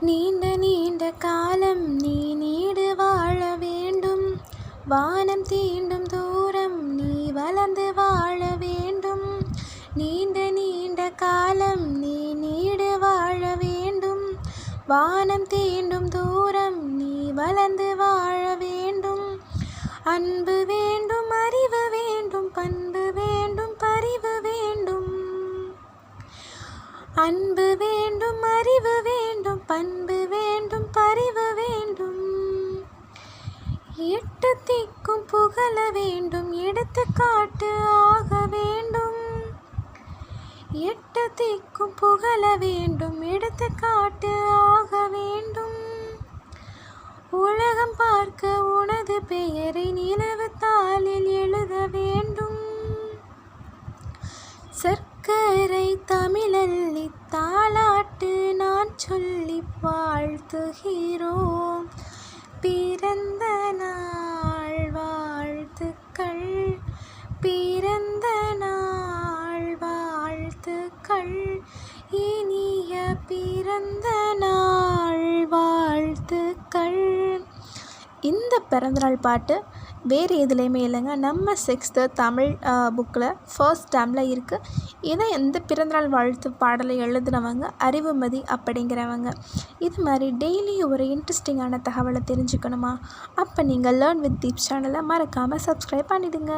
நீண்ட நீண்ட காலம் நீ நீடு வாழ வேண்டும். வானம் தீண்டும் தூரம் நீ வளர்ந்து வாழ வேண்டும். நீண்ட நீண்ட காலம் நீ நீடு வாழ வேண்டும். வானம் தீண்டும் தூரம் நீ வளர்ந்து வாழ வேண்டும். அன்பு வேண்டும், அறிவு வேண்டும், பண்பு வேண்டும், பரிவு வேண்டும். அன்பு வேண்டும், அறிவு வேண்டும், பண்பு வேண்டும், பரிவு வேண்டும். எட்டு திக்கும் புகழ வேண்டும், எடுத்துக்காட்டு ஆக வேண்டும். எட்டு திக்கும் புகழ வேண்டும், எடுத்துக்காட்டு ஆக வேண்டும். உலகம் பார்க்க உனது பெயரை நிலவு தாளில் எழுத வேண்டும். சர்க்கரை தமிழல்லி தாலாட்டு நான் சொல்லி வாழ்த்துகிறோம். பிறந்த நாள் வாழ்த்துக்கள், பிறந்த நாள் வாழ்த்துக்கள், இனிய பிறந்த நாள் வாழ்த்துக்கள். இந்த பிறந்தநாள் பாட்டு வேறு எதுலேயுமே இல்லைங்க, நம்ம 6th தமிழ் புக்கில் ஃபர்ஸ்ட் டேர்மில் இருக்குது. இதை எந்த பிறந்தநாள் வாழ்த்து பாடலை எழுதினவங்க அறிவுமதி அப்படிங்கிறவங்க. இது மாதிரி டெய்லி ஒரு இன்ட்ரெஸ்டிங்கான தகவலை தெரிஞ்சுக்கணுமா? அப்போ நீங்கள் லேர்ன் வித் தீப்ஸ் சேனலை மறக்காமல் சப்ஸ்கிரைப் பண்ணிவிடுங்க.